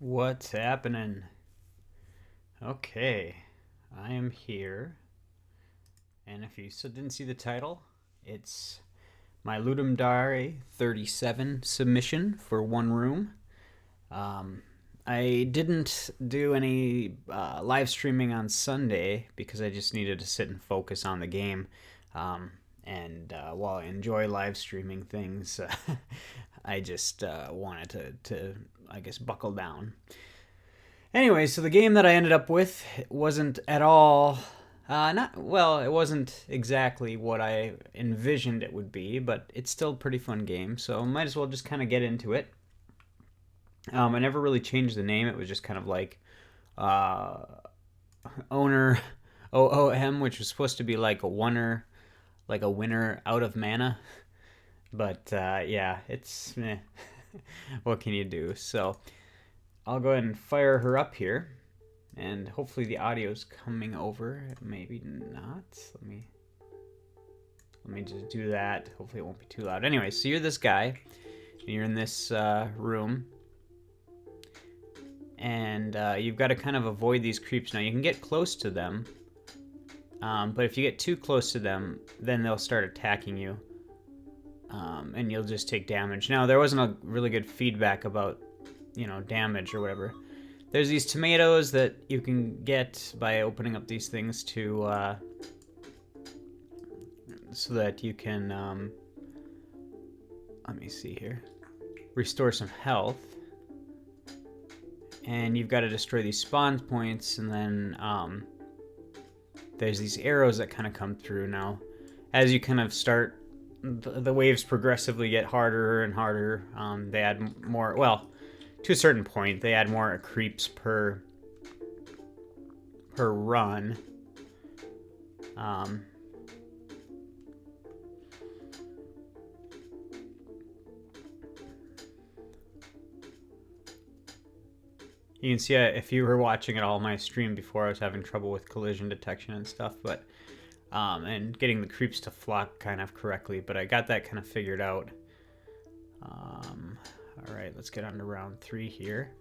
What's happening? Okay, I am here, and if you didn't see the title, it's my Ludum Dare 37 submission for one room. Um, I didn't do any live streaming on Sunday because I just needed to sit and focus on the game. Um, and while I enjoy live streaming things, I just wanted to, I guess, buckle down. Anyway, so the game that I ended up with wasn't at all. Not well. It wasn't exactly what I envisioned it would be, but it's still a pretty fun game. So might as well just kind of get into it. I never really changed the name. It was just kind of like uh, owner OOM, which was supposed to be like a winner, out of mana. But yeah, it's meh. What can you do? So I'll go ahead and fire her up here, and hopefully the audio's coming over. Maybe not. Let me just do that. Hopefully it won't be too loud. Anyway, so you're this guy, and you're in this room, and you've got to kind of avoid these creeps. Now you can get close to them, but if you get too close to them, then they'll start attacking you, and you'll just take damage. Now there wasn't a really good feedback about damage or whatever. There's these tomatoes that you can get by opening up these things to so that you can let me see here, restore some health. And you've got to destroy these spawn points, and then there's these arrows that kind of come through. Now as you kind of start, the waves progressively get harder and harder. They add more, well, to a certain point, they add more creeps per run. You can see if you were watching at all my stream before, I was having trouble with collision detection and stuff, but and getting the creeps to flock kind of correctly, but I got that kind of figured out. All right, let's get on to round 3 here.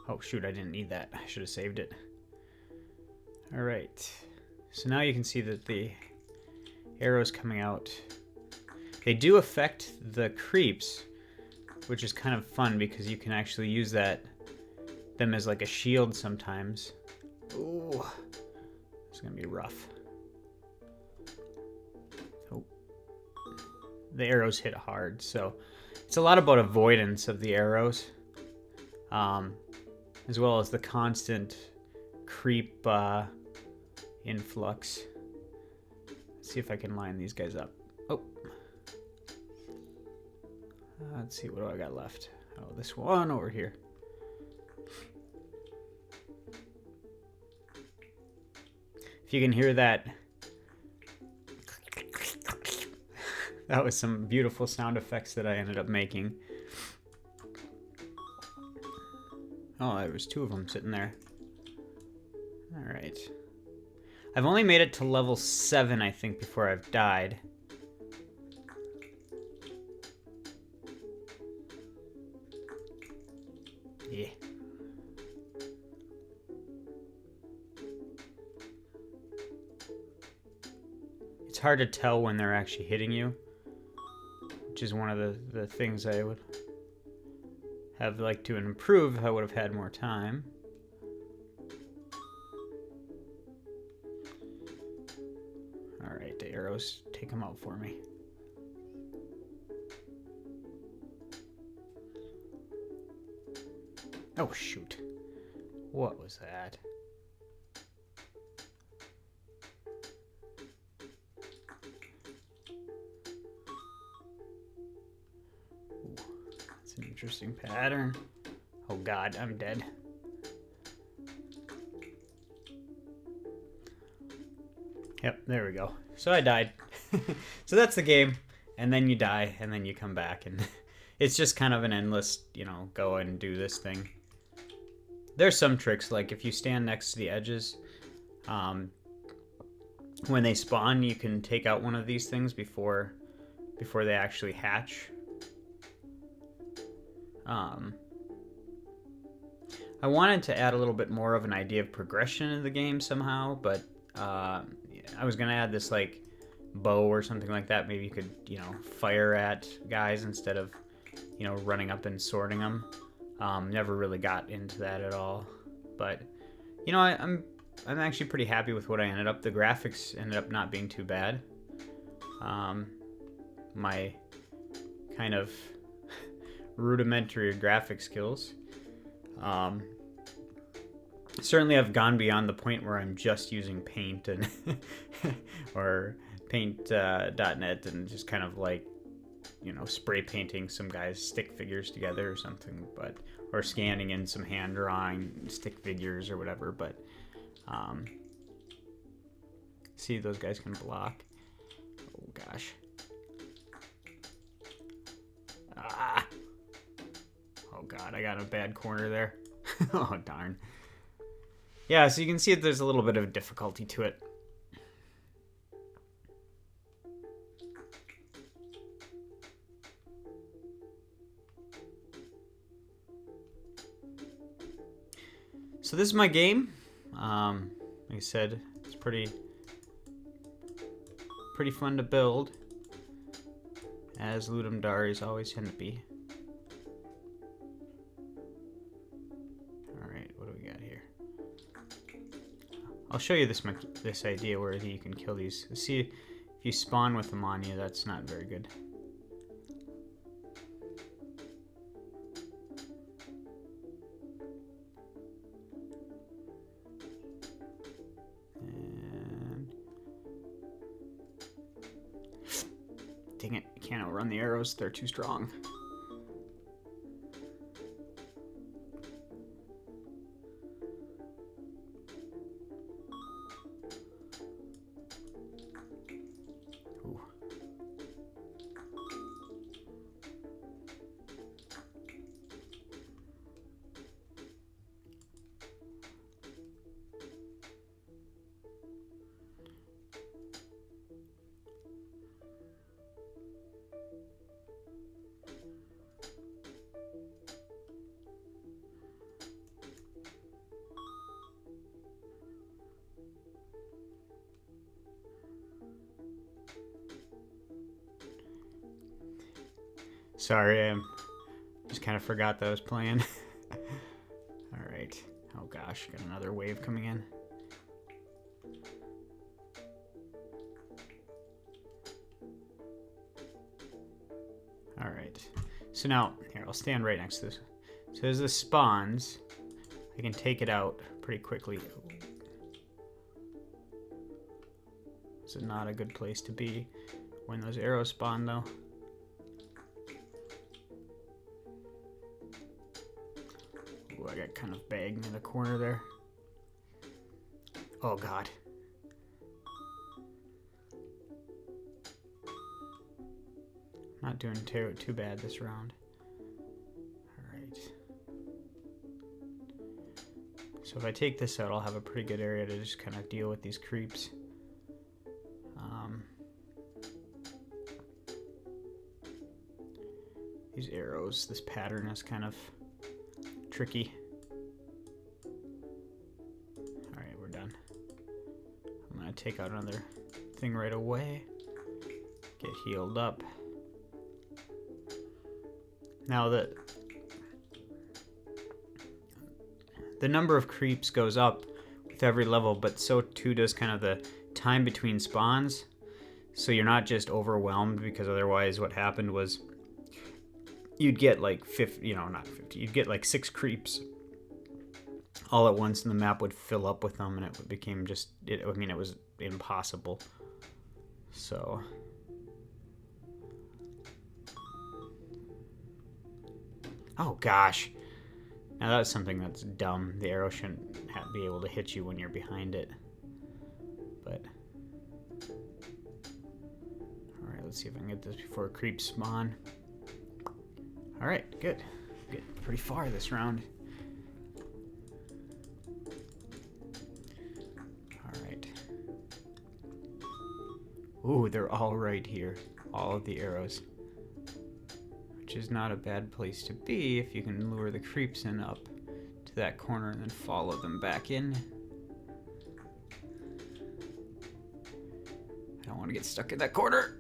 Oh shoot, I didn't need that. I should have saved it. All right, so now you can see that the arrows coming out, they do affect the creeps, which is kind of fun because you can actually use them as like a shield sometimes. Ooh, it's gonna be rough. Oh, the arrows hit hard, so it's a lot about avoidance of the arrows, as well as the constant creep influx. Let's see if I can line these guys up. Oh, let's see, what do I got left? Oh, this one over here. If you can hear that, that was some beautiful sound effects that I ended up making. Oh, there was 2 of them sitting there. All right. I've only made it to level 7, I think, before I've died. Yeah. It's hard to tell when they're actually hitting you, which is one of the things I would have liked to improve if I would have had more time. All right, the arrows, take them out for me. Oh shoot, what was that? An interesting pattern. Oh god, I'm dead. Yep, there we go. So I died. So that's the game, and then you die, and then you come back, and it's just kind of an endless, go and do this thing. There's some tricks, like if you stand next to the edges, when they spawn, you can take out one of these things before they actually hatch. I wanted to add a little bit more of an idea of progression in the game somehow, but I was gonna add this like bow or something like that. Maybe you could, you know, fire at guys instead of, you know, running up and sorting them. Never really got into that at all, but you know, I'm actually pretty happy with what I ended up. The graphics ended up not being too bad. My kind of rudimentary graphic skills certainly I've gone beyond the point where I'm just using Paint and or Paint.net and just kind of like, you know, spray painting some guys' stick figures together or something, but or scanning in some hand drawing stick figures or whatever. But see, those guys can block. Oh gosh. Ah. Oh god, I got a bad corner there. Oh darn. Yeah, so you can see that there's a little bit of difficulty to it. So this is my game. Like I said, it's pretty fun to build, as Ludum Daris always tend to be. Alright, what do we got here? I'll show you this idea where you can kill these. See, if you spawn with them on you, that's not very good. And dang it, I can't outrun the arrows, they're too strong. Sorry, I just kind of forgot that I was playing. Alright. Oh gosh, got another wave coming in. Alright. So now, here, I'll stand right next to this. So as this spawns, I can take it out pretty quickly. This is not a good place to be when those arrows spawn, though. Ooh, I got kind of bagged in the corner there. Oh god. Not doing too bad this round. Alright. So if I take this out, I'll have a pretty good area to just kind of deal with these creeps. These arrows, this pattern is kind of tricky. Alright, we're done. I'm gonna take out another thing right away. Get healed up. Now the number of creeps goes up with every level, but so too does kind of the time between spawns. So you're not just overwhelmed, because otherwise what happened was you'd get like 50, not 50, you'd get like 6 creeps all at once and the map would fill up with them and it became just, it was impossible. So oh gosh, now that's something that's dumb. The arrow shouldn't be able to hit you when you're behind it. But all right, let's see if I can get this before creeps spawn. All right, good. Getting pretty far this round. All right. Ooh, they're all right here. All of the arrows. Which is not a bad place to be if you can lure the creeps in up to that corner and then follow them back in. I don't want to get stuck in that corner.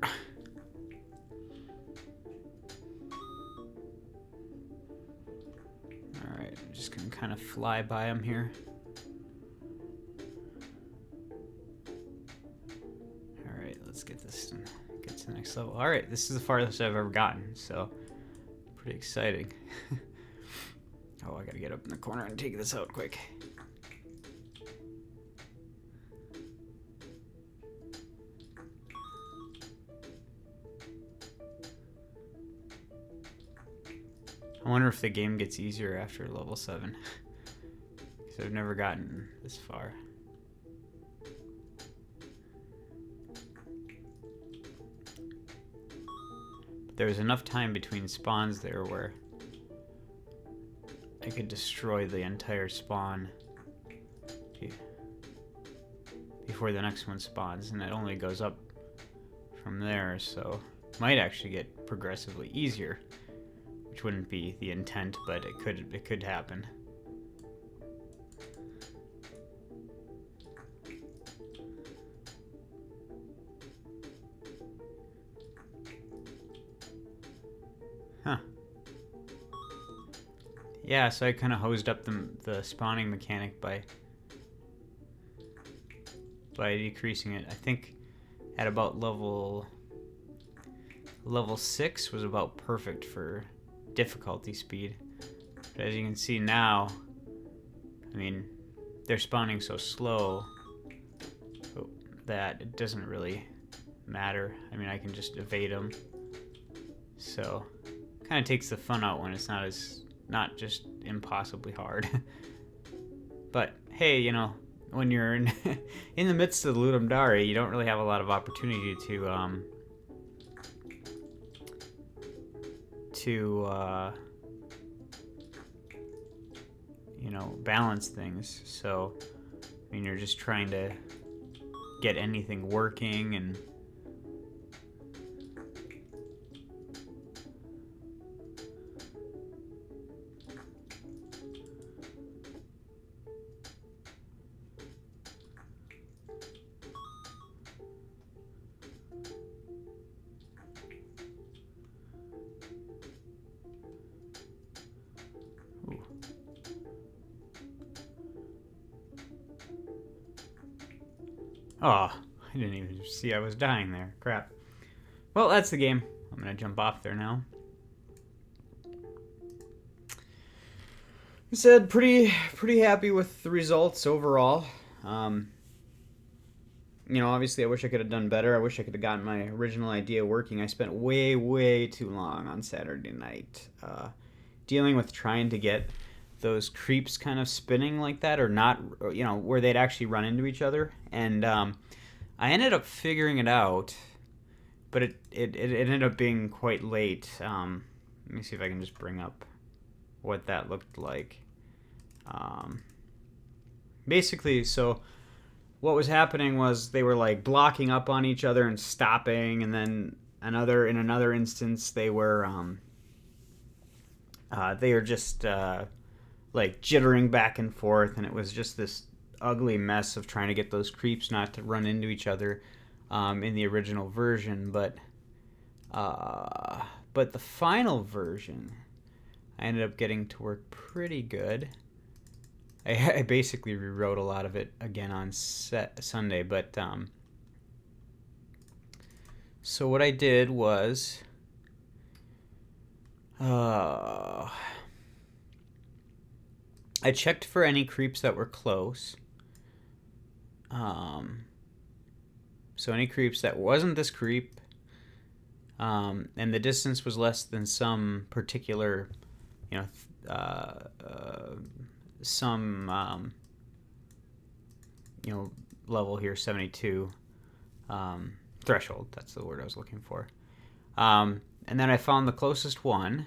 Alright, I'm just going to kind of fly by them here. Alright, let's get this and get to the next level. Alright, this is the farthest I've ever gotten, so pretty exciting. Oh, I gotta get up in the corner and take this out quick. I wonder if the game gets easier after level 7. Because I've never gotten this far. But there was enough time between spawns there where I could destroy the entire spawn before the next one spawns, and it only goes up from there, so it might actually get progressively easier, which wouldn't be the intent, but it could happen. Huh. Yeah, so I kind of hosed up the spawning mechanic by decreasing it. I think at about level 6 was about perfect for difficulty speed. But as you can see now, I mean, they're spawning so slow that it doesn't really matter. I mean, I can just evade them. So, kind of takes the fun out when it's not just impossibly hard. But hey, you know, when you're in the midst of the Ludum Dare, you don't really have a lot of opportunity to you know, balance things. So, I mean, you're just trying to get anything working and oh, I didn't even see I was dying there. Crap. Well, that's the game. I'm gonna jump off there now. I said pretty happy with the results overall. You know, obviously I wish I could have done better. I wish I could have gotten my original idea working. I spent way too long on Saturday night dealing with trying to get those creeps kind of spinning like that, or not, you know, where they'd actually run into each other. And I ended up figuring it out, but it ended up being quite late. Let me see if I can just bring up what that looked like. Basically, so what was happening was they were like blocking up on each other and stopping, and then in another instance they were just like jittering back and forth, and it was just this ugly mess of trying to get those creeps not to run into each other in the original version. But the final version I ended up getting to work pretty good. I basically rewrote a lot of it again on Sunday, but so what I did was I checked for any creeps that were close. So any creeps that wasn't this creep, and the distance was less than some particular, you know, you know, level here, 72 threshold. That's the word I was looking for. And then I found the closest one.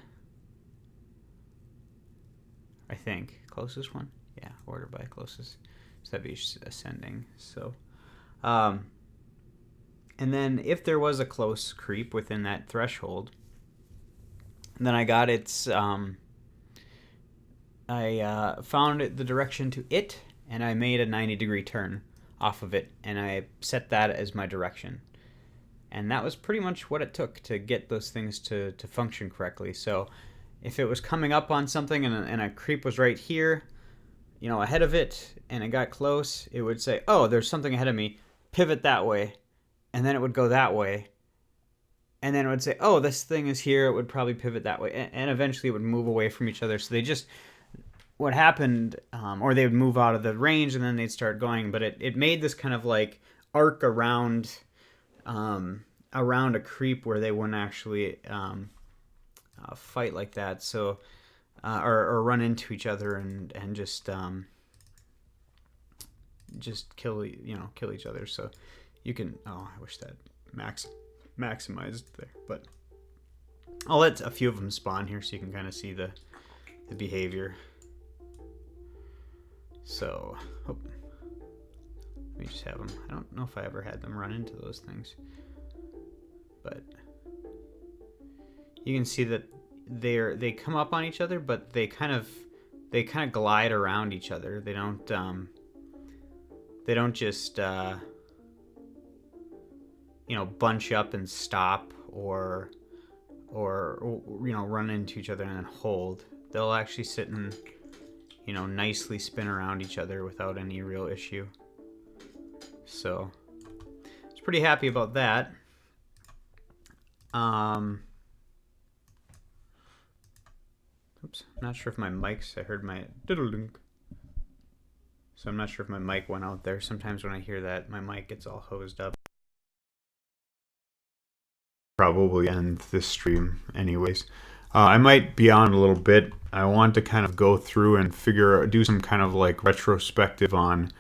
I think closest one. Yeah, order by closest. So that'd be ascending. So, and then if there was a close creep within that threshold, then I got its I found the direction to it, and I made a 90-degree turn off of it, and I set that as my direction. And that was pretty much what it took to get those things to function correctly. So if it was coming up on something and a creep was right here, ahead of it, and it got close, it would say, oh, there's something ahead of me, pivot that way, and then it would go that way. And then it would say, oh, this thing is here, it would probably pivot that way. And eventually it would move away from each other. So what happened, or they would move out of the range and then they'd start going. But it made this kind of like arc around a creep where they wouldn't actually fight like that. So, or run into each other and just kill each other. So you can, I wish that maximized there, but I'll let a few of them spawn here so you can kind of see the behavior. So let me just have them. I don't know if I ever had them run into those things, but you can see that they come up on each other, but they kind of glide around each other. They don't just bunch up and stop or run into each other and then hold. They'll actually sit and nicely spin around each other without any real issue. So I was pretty happy about that. Oops, I'm not sure if my mic's, I heard my diddle-dunk. So I'm not sure if my mic went out there. Sometimes when I hear that, my mic gets all hosed up. Probably end this stream anyways. I might be on a little bit. I want to kind of go through and do some kind of like retrospective on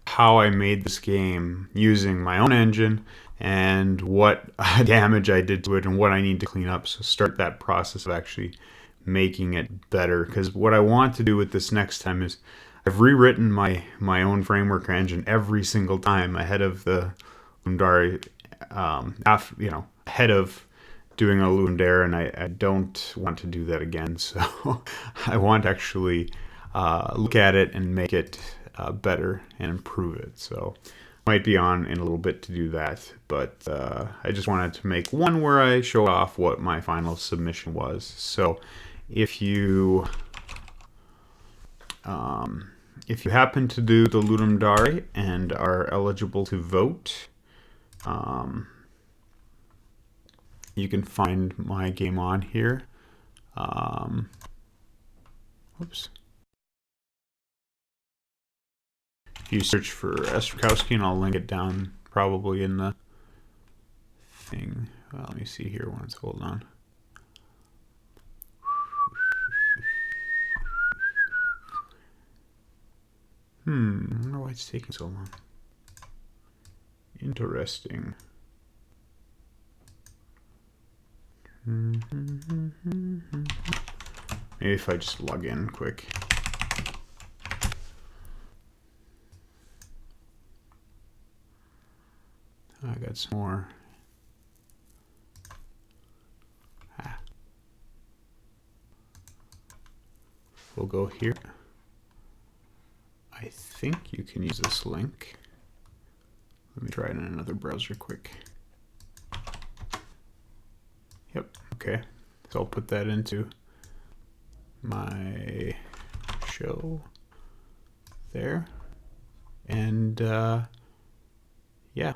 how I made this game using my own engine and what damage I did to it and what I need to clean up. So start that process of actually making it better. Because what I want to do with this next time is I've rewritten my own framework engine every single time ahead of the Ludum, ahead of doing a Ludum Dare, and I don't want to do that again. So I want to actually look at it and make it better and improve it. So might be on in a little bit to do that, but I just wanted to make one where I show off what my final submission was. So if you happen to do the Ludum Dare and are eligible to vote, you can find my game on here. Whoops. If you search for Estrakowski, and I'll link it down probably in the thing. Well, let me see here once. Hold on. I wonder why it's taking so long. Interesting. Maybe if I just log in quick. I got some more. We'll go here. I think you can use this link. Let me try it in another browser quick. Yep, okay. So I'll put that into my show there. And yeah.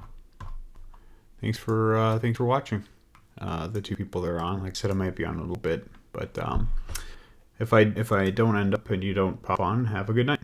Thanks for watching. The two people that are on. Like I said, I might be on a little bit, but if I don't end up and you don't pop on, have a good night.